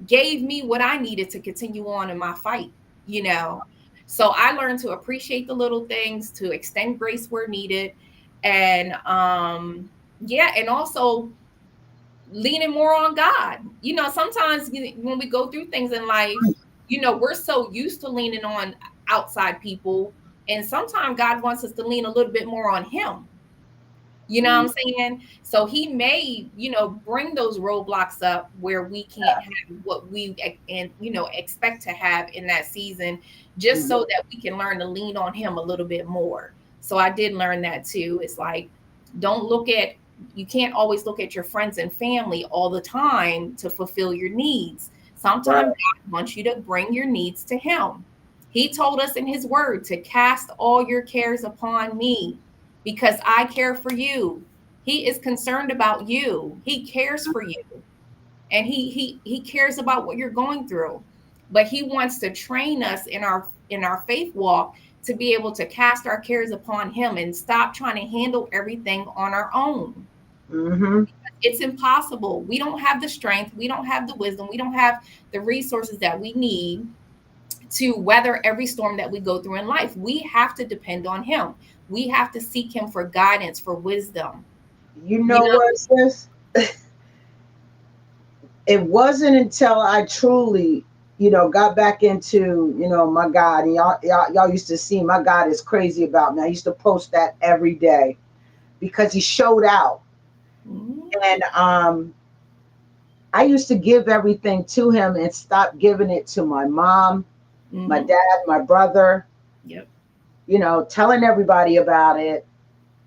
gave me what I needed to continue on in my fight. So I learned to appreciate the little things, to extend grace where needed, and yeah, and also leaning more on God. Sometimes when we go through things in life, we're so used to leaning on outside people, and sometimes God wants us to lean a little bit more on Him. You know Mhm. what I'm saying? So he may, bring those roadblocks up where we can't have what we and expect to have in that season, just Mhm. so that we can learn to lean on him a little bit more. So I did learn that too. It's like, don't look at you can't always look at your friends and family all the time to fulfill your needs. Right. Sometimes God wants you to bring your needs to him. He told us in his word to cast all your cares upon me because I care for you. He is concerned about you. He cares for you. And he cares about what you're going through. But he wants to train us in our faith walk to be able to cast our cares upon him and stop trying to handle everything on our own. Mhm. It's impossible. We don't have the strength, we don't have the wisdom, we don't have the resources that we need to weather every storm that we go through in life. We have to depend on him. We have to seek him for guidance, for wisdom. You You know know, what, sis? It wasn't until I truly, got back into, my God, and y'all used to see my God is crazy about me. I used to post that every day because he showed out. Mhm. And I used to give everything to him and stop giving it to my mom, my Mhm. dad, my brother, Yep. telling everybody about it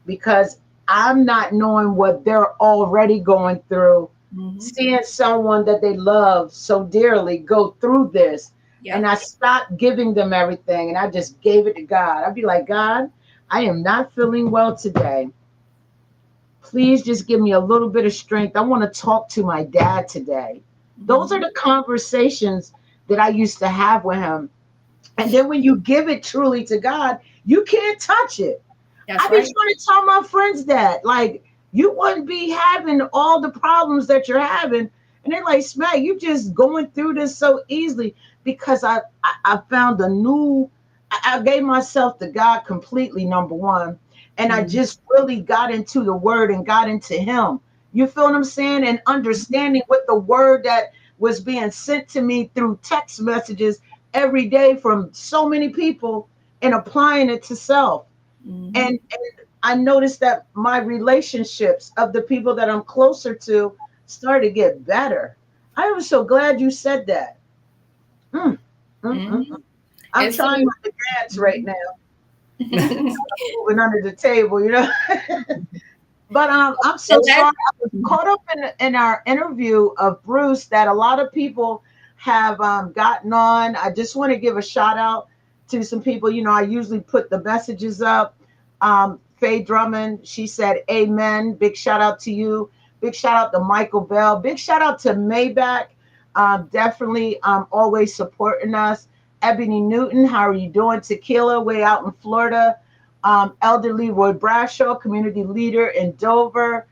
because I'm not knowing what they're already going through, Mhm. seeing someone that they love so dearly go through this. And Yep. I stopped giving them everything and I just gave it to God. I'd be like, God, I am not feeling well today. Please just give me a little bit of strength. I want to talk to my dad today. Those are Mhm. the conversations that I used to have with him. And then when you give it truly to God, you can't touch it. I That's be right. trying to tell my friends that, like, you wouldn't be having all the problems that you're having. And they're like, Smack, you just going through this so easily because I found a new, I gave myself to God completely, number one. And I Mhm. just really got into the word and got into him. You feel what I'm saying? And understanding what the word that was being sent to me through text messages every day from so many people and applying it to self. Mhm. And I noticed that my relationships of the people that I'm closer to started to get better. I was so glad you said that. Mm, mm. Mhm. I'm And so, trying not to dance right mhm. now, moving under the table. But I'm so And that, sorry. I was caught up in our interview of Bruce that a lot of people have gotten on. I just want to give a shout out to some people. I usually put the messages up. Faye Drummond, she said, Amen. Big shout out to you. Big shout out to Michael Bell. Big shout out to Maybach. Definitely always supporting us. Ebony Newton, how are you doing? Tequila, way out in Florida. Elderly Roy Brashaw, community leader in Dover,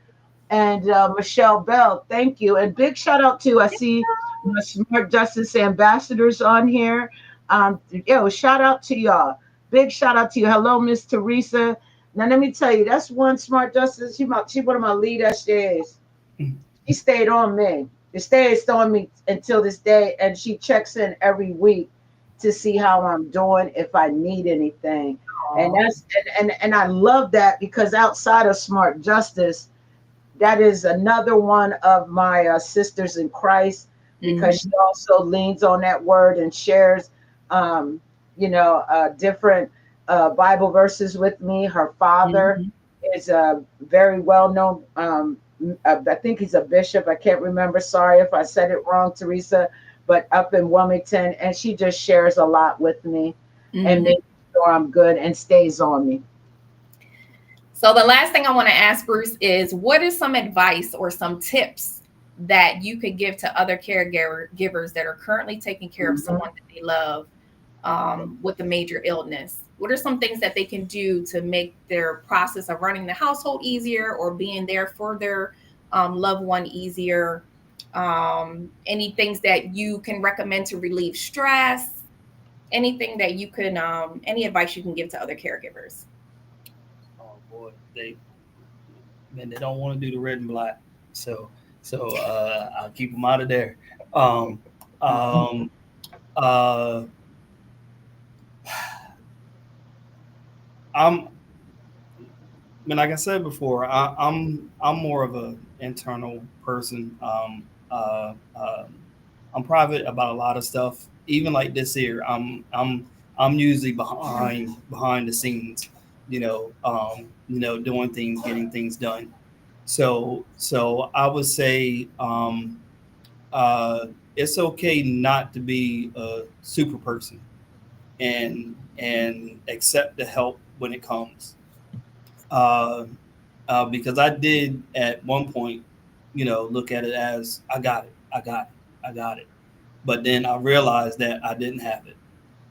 and Michelle Bell. Thank you. And big shout out to, I see my Smart Justice ambassadors on here. Shout out to y'all. Big shout out to you. Hello, Miss Teresa. Now, let me tell you, that's one Smart Justice. She one of my lead SJs. She stayed on me. She stays on me until this day, and she checks in every week to see how I'm doing, if I need anything. And aw. that's and I love that because outside of Smart Justice, that is another one of my sisters in Christ because she Mhm. also leans on that word and shares, different Bible verses with me. Her father Mhm. is a very well known. I think he's a bishop. I can't remember. Sorry if I said it wrong, Teresa. But up in Wilmington, and she just shares a lot with me and Mhm. makes sure I'm good and stays on me. So the last thing I want to ask Bruce is, what is some advice or some tips that you could give to other caregivers that are currently taking care of Mhm. someone that they love with a major illness? What are some things that they can do to make their process of running the household easier or being there for their loved one easier? Any things that you can recommend to relieve stress? Anything that you can, any advice you can give to other caregivers? Oh boy, they don't want to do the red and black, so I'll keep them out of there. Um, um, uh, I'm like I said before, I'm more of a internal person. I'm private about a lot of stuff. Even like this here, I'm usually behind the scenes, doing things, getting things done. So I would say uh, it's okay not to be a super person and accept the help when it comes. Uh, because I did at one point, look at it as I got it. But then I realized that I didn't have it.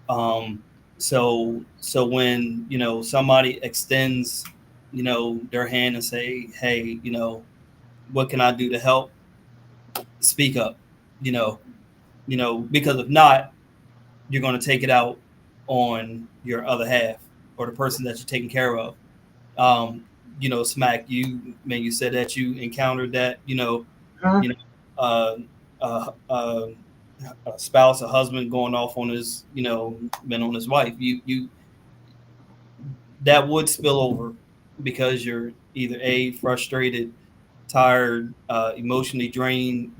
Um, so when somebody extends, their hand and say, "Hey, what can I do to help?" Speak up. You know, because if not, you're going to take it out on your other half or the person that you're taking care of. um, Smack, you said that you encountered that, you know, uh, a spouse, a husband going off on his, been on his wife. You that would spill over because you're either a frustrated tired, emotionally drained,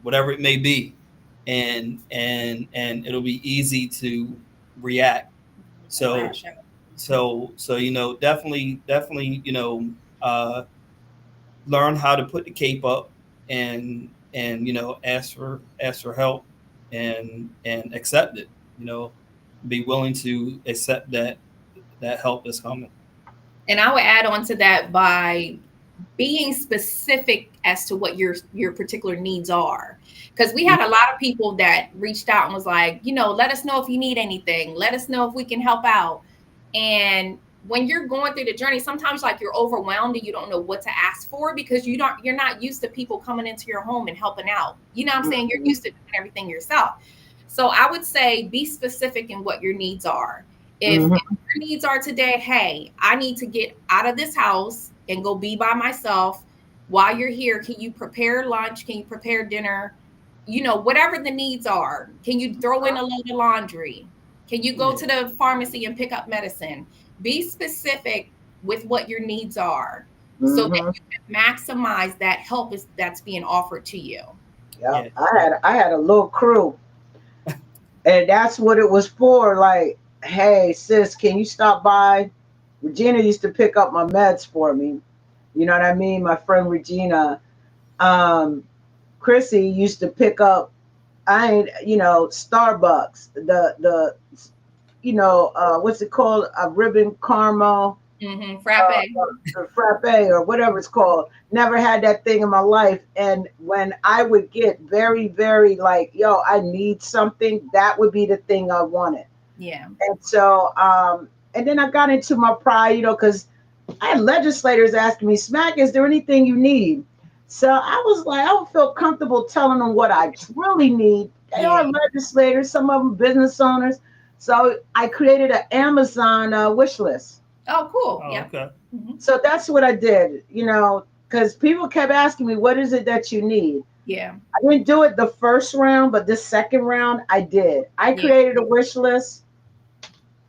whatever it may be, and it'll be easy to react. So definitely uh, learn how to put the cape up and ask for help and accept it. Be willing to accept that help is coming. And I would add on to that by being specific as to what your particular needs are, because we had a lot of people that reached out and was like, let us know if you need anything, let us know if we can help out. And when you're going through the journey, sometimes like you're overwhelmed and you don't know what to ask for, because you're not used to people coming into your home and helping out. You know what I'm saying? You're used to doing everything yourself. So I would say be specific in what your needs are. If your needs are today, hey, I need to get out of this house and go be by myself. While you're here, can you prepare lunch? Can you prepare dinner? Whatever the needs are. Can you throw in a load of laundry? Can you go to the pharmacy and pick up medicine? Be specific with what your needs are, so that you can maximize that help that's being offered to you. Yeah. I had a little crew, and that's what it was for. Like, hey, sis, can you stop by? Regina used to pick up my meds for me. You know what I mean? My friend Regina. Chrissy used to pick up, Starbucks, what's it called? A ribbon caramel. Frappe. Frappe or whatever it's called. Never had that thing in my life. And when I would get very, very like, yo, I need something, that would be the thing I wanted. Yeah. And so, and then I got into my pride, because I had legislators asking me, Smack, is there anything you need? So I was like, I don't feel comfortable telling them what I really need. They are legislators, some of them business owners. So I created an Amazon wish list. Oh, cool. Oh, yeah. okay. So that's what I did, because people kept asking me, what is it that you need? Yeah. I didn't do it the first round, but this second round I did. I created a wish list,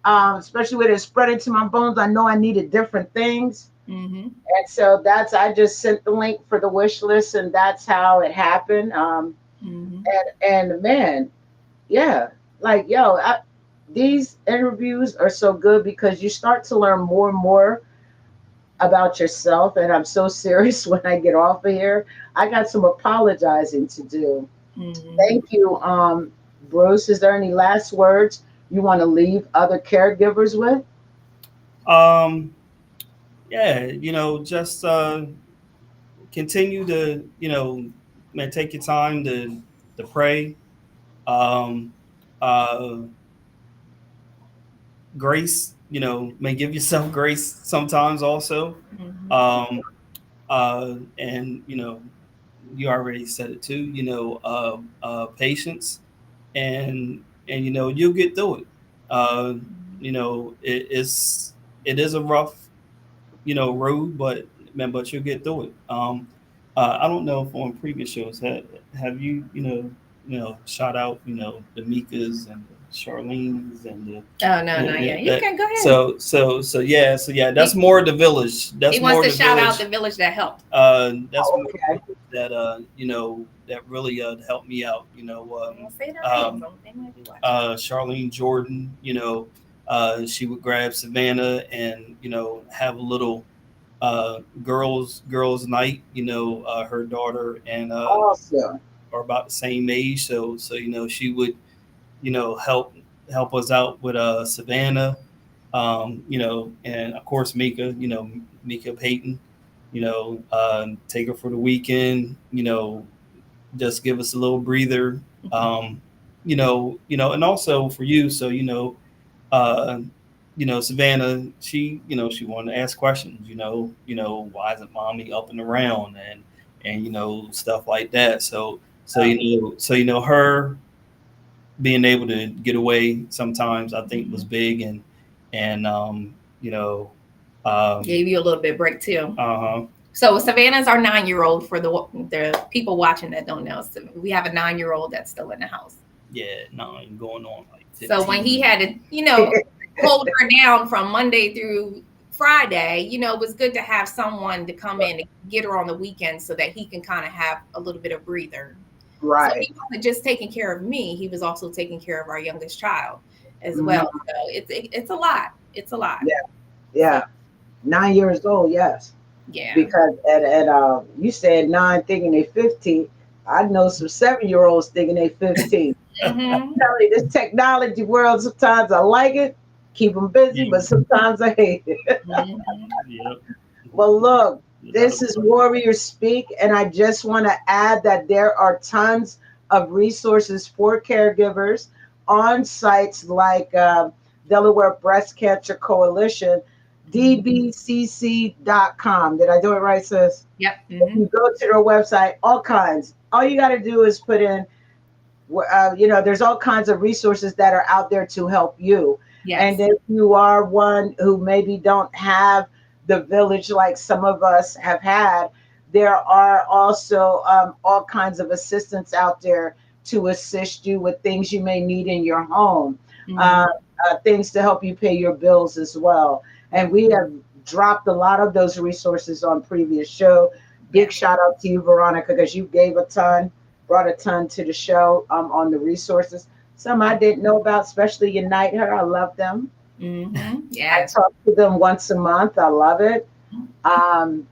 especially with it spreading to my bones. I know I needed different things. And so I just sent the link for the wish list, and that's how it happened. And man, yeah, like, these interviews are so good because you start to learn more and more about yourself. And I'm so serious when I get off of here. I got some apologizing to do. Thank you, Bruce. Is there any last words you want to leave other caregivers with? Just continue to, man, take your time to pray. Um, uh, Grace, may give yourself grace sometimes also. And you already said it too, patience, and you'll get through it. It is a rough road, but man, but you'll get through it. I don't know if on previous shows have you shout out the Mikas and the Charlene's and the Oh no, not yet. You can go ahead. So yeah, that's more the village. That's he wants more to the shout village. out the village that helped. That's more Okay. that that really helped me out. Charlene Jordan, she would grab Savannah and have a little girls night. Her daughter and Awesome. are about the same age, so she would help us out with Savannah, and of course Mika, Mika Payton, take her for the weekend, just give us a little breather, and also for you, so uh, Savannah, she wanted to ask questions, why isn't mommy up and around, and stuff like that, so her being able to get away sometimes I think was big, and gave you a little bit of break too. Uh-huh. So Savannah's our 9-year-old for the people watching that don't know. So we have a 9-year-old that's still in the house. Yeah, 9 going on like 15. So when he had to, hold her down from Monday through Friday, it was good to have someone to come in and get her on the weekend so that he can kind of have a little bit of breather. So Right. he wasn't just taking care of me; he was also taking care of our youngest child as Mhm. well. So it's a lot. It's a lot. Yeah. So Yeah. 9 years old. Yes. yeah. Because you said 9 thinking they 15. I know some 7-year-olds thinking they 15. Hmm. Tell you, this technology world, sometimes I like it, keep them busy, but sometimes I hate it. Hmm. Yep. Well, look, Without a this is question. Warriors Speak, and I just want to add that there are tons of resources for caregivers on sites like Delaware Breast Cancer Coalition, dbcc.com. Did I do it right, sis? Yep. If Hmm. you go to their website, all kinds. All you got to do is put in there's all kinds of resources that are out there to help you. And Yes. if you are one who maybe don't have the village like some of us have had, there are also all kinds of assistance out there to assist you with things you may need in your home, uh, Hmm. things to help you pay your bills as well. And Yep. we have dropped a lot of those resources on previous show. Big Yes. shout out to you, Veronica, because you gave a ton, brought a ton to the show on the resources. Some I didn't know about, especially Unite Her. I love them. Hmm. I Yes. talk to them once a month. I love it. Um,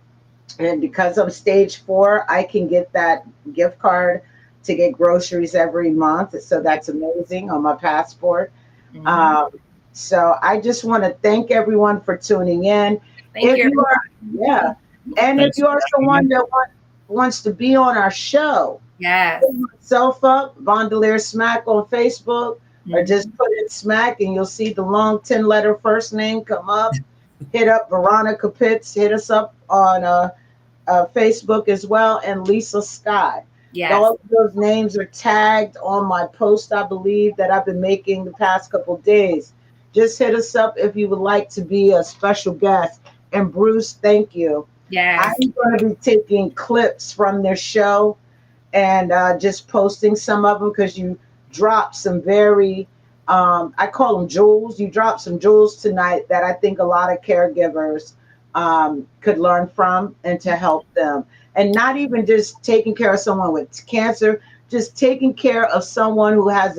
and because I'm stage 4, I can get that gift card to get groceries every month. So Yep. that's amazing on my passport. Hmm. Um, so I just want to thank everyone for tuning in. Thank If you, you are, yeah, everybody. and if Thanks you for are having someone me. that wants to be on our show, Yes. put myself up, Vonda Smack on Facebook, or just Hmm. put in Smack and you'll see the long 10-letter first name come up. Hit up Veronica Pitts, hit us up on Facebook as well, and Lisa Scott. Yes. All of those names are tagged on my post, I believe, that I've been making the past couple days. Just hit us up if you would like to be a special guest. And Bruce, thank you. I'm Yes. going to be taking clips from their show and just posting some of them because you dropped some very, I call them jewels. You dropped some jewels tonight that I think a lot of caregivers could learn from and to help them. And not even just taking care of someone with cancer, just taking care of someone who has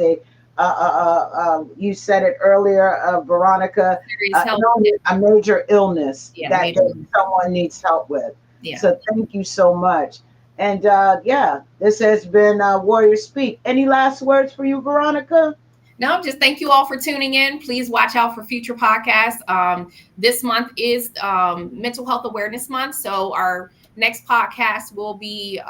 you said it earlier, Veronica, Serious health. a major illness Yeah. that Major. someone needs help with. Yeah. So thank you so much. And yeah, this has been Warrior Speak. Any last words for you, Veronica? No, just thank you all for tuning in. Please watch out for future podcasts. This month is Mental Health Awareness Month. So our next podcast will be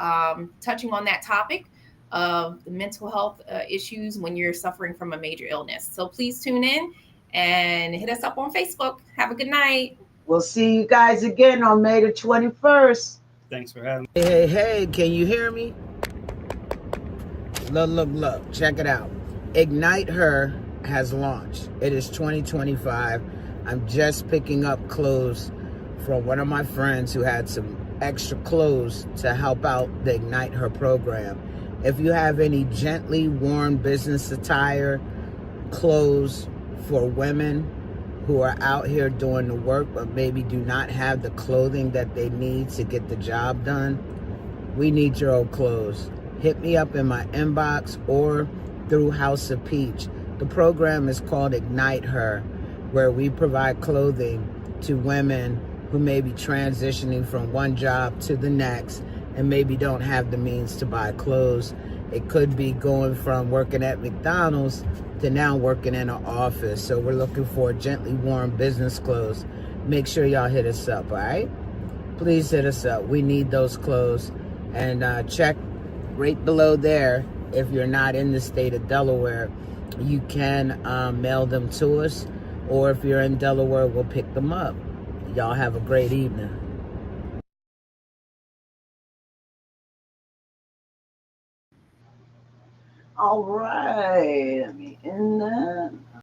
touching on that topic of the mental health issues when you're suffering from a major illness. So please tune in and hit us up on Facebook. Have a good night. We'll see you guys again on May the 21st. Thanks for having me. Hey, can you hear me? Look, check it out. Ignite Her has launched. It is 2025. I'm just picking up clothes from one of my friends who had some extra clothes to help out the Ignite Her program. If you have any gently worn business attire, clothes for women who are out here doing the work but maybe do not have the clothing that they need to get the job done, we need your old clothes. Hit me up in my inbox or through House of Peach. The program is called Ignite Her, where we provide clothing to women who may be transitioning from one job to the next and maybe don't have the means to buy clothes. It could be going from working at McDonald's to now working in an office. So we're looking for gently worn business clothes. Make sure y'all hit us up, all right? Please hit us up. We need those clothes. And check right below there. If you're not in the state of Delaware, you can mail them to us. Or if you're in Delaware, we'll pick them up. Y'all have a great evening. All right. Let me end that.